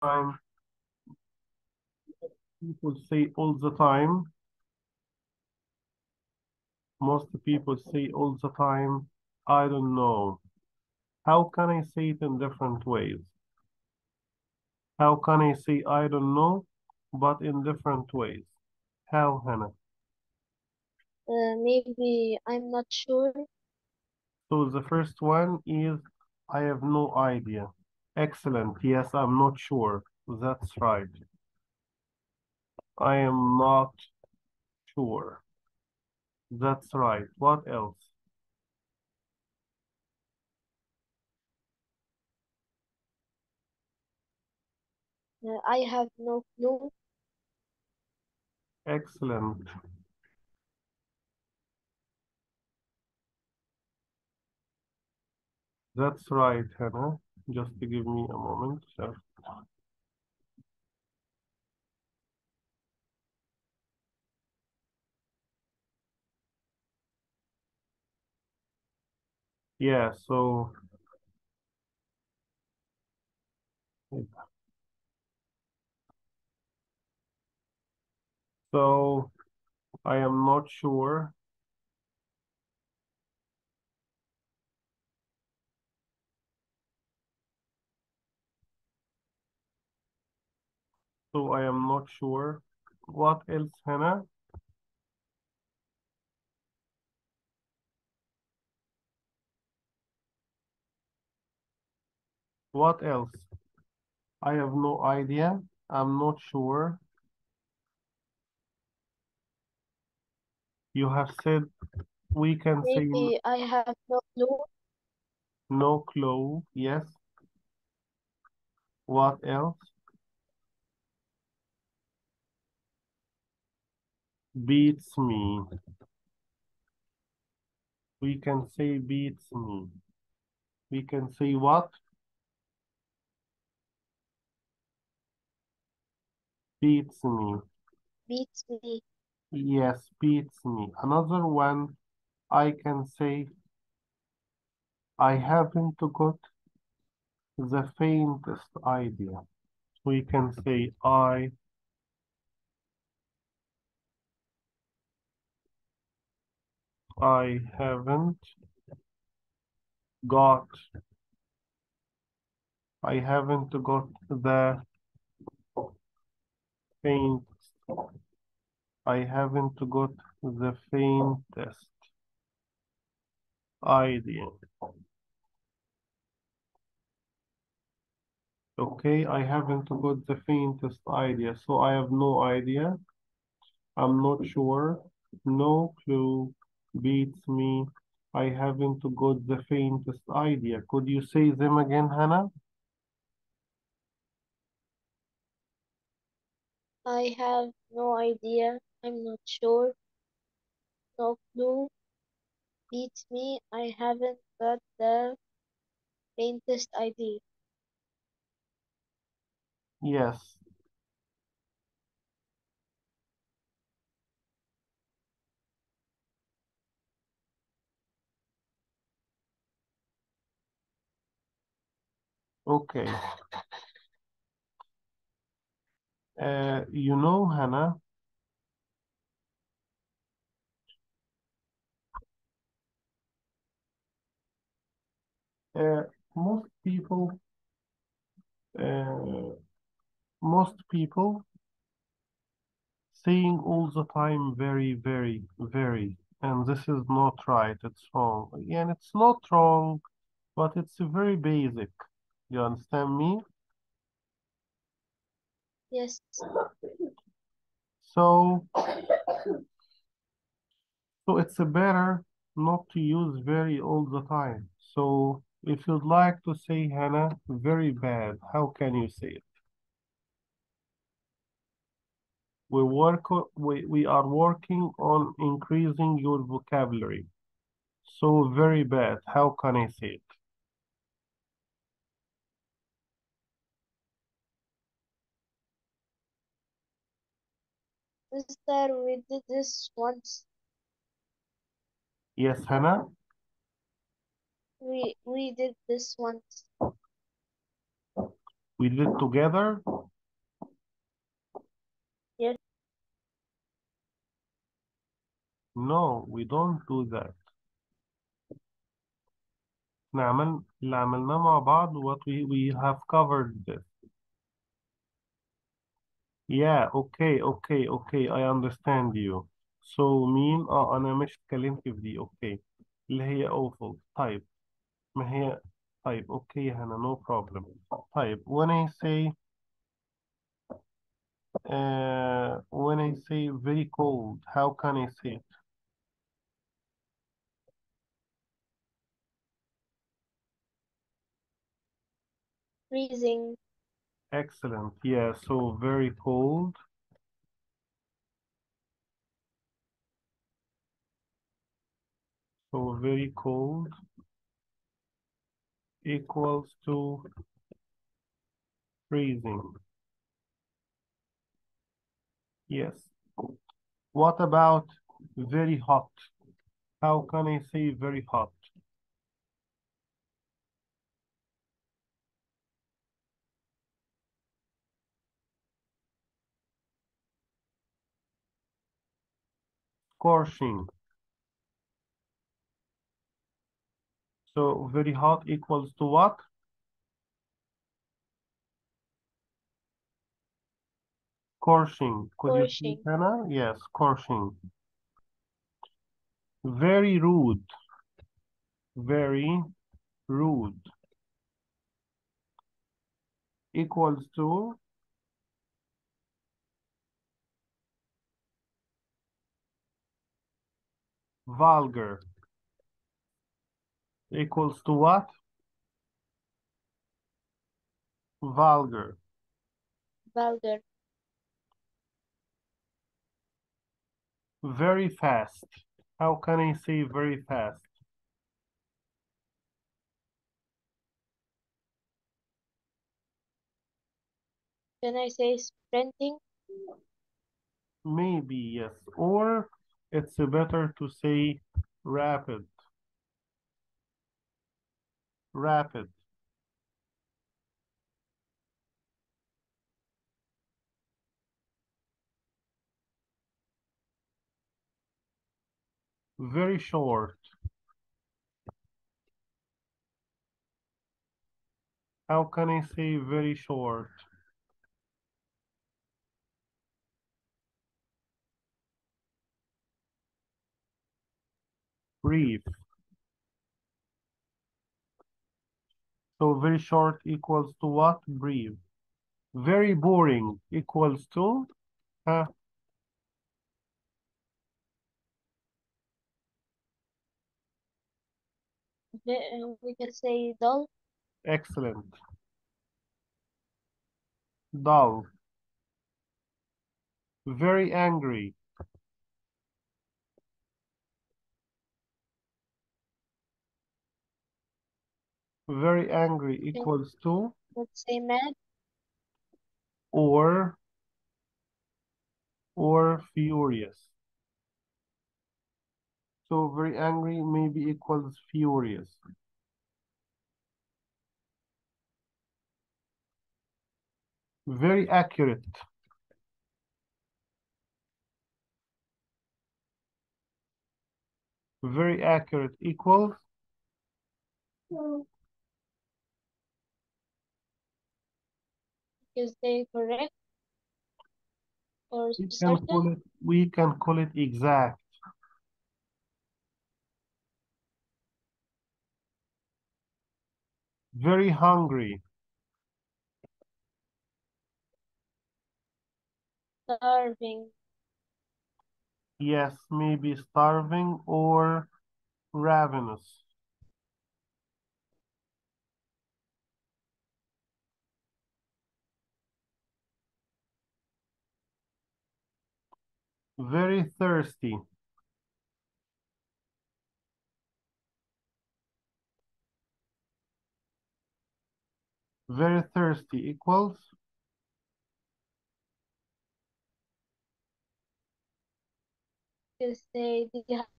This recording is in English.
time. People say all the time. Most people say all the time, I don't know. How can I say it in different ways? How can I say I don't know, but in different ways? How, Hannah? Maybe I'm not sure. So the first one is I have no idea. Excellent. Yes, I'm not sure. That's right. I am not sure. That's right. What else? I have no clue. Excellent. That's right, Hannah. Just to give me a moment. Yeah, so I am not sure. So I am not sure. What else, Hannah? What else? I have no idea. I'm not sure. You have said we can say Maybe I have no clue. no clue. Yes. What else? Beats me. We can say beats me. We can say what? Beats me. Beats me. Yes, beats me. Another one, I can say I haven't got the faintest idea. We can say I haven't got I haven't got the faintest. I haven't got the faintest idea. Okay, I haven't got the faintest idea. So I have no idea. I'm not sure. No clue. Beats me. I haven't got the faintest idea. Could you say them again, Hannah? I have no idea. I'm not sure. No clue. Beats me. I haven't got the faintest idea. Yes. Okay. Hannah, uh, most people, uh, most people saying all the time very, very, very, and this is not right. It's wrong. And it's not wrong, but it's very basic. You understand me? Yes. So, so it's better not to use very all the time. So if you'd like to say, Hannah, very bad, how can you say it? We are working on increasing your vocabulary. So very bad, how can I say it? Sister, we did this once. Yes, Hannah? We did this once. We did it together. Yes. No, we don't do that. اللي عملناه مع بعض what we have covered this. Yeah, okay, I understand you. So مين أنا مش اتكلمت في دي okay اللي هي awful طيب ما هي طيب okay هنا no problem طيب when I say very cold how can I say it? Freezing. Excellent, yeah, so very cold so very cold equals to freezing. Yes. What about very hot? How can I say very hot? Scorching. So very hot equals to what? Scorching. Could you please, Scorching. Hannah? Yes, scorching. Very rude. Very rude. Equals to vulgar. Equals to what? Vulgar. Vulgar. Very fast. How can I say very fast? Can I say sprinting? Maybe, yes. Or it's better to say rapid. Rapid. Very short. How can I say very short? Brief. So very short equals to what? Brief. Very boring equals to uh, We can say dull. excellent. Dull. Very angry. Very angry equals to Let's say mad. or furious. So very angry maybe equals furious. Very accurate. Very accurate equals Is they correct or we can certain? call it exact. Very hungry. Starving. Yes, maybe starving or ravenous. Very thirsty. Very thirsty equals Is they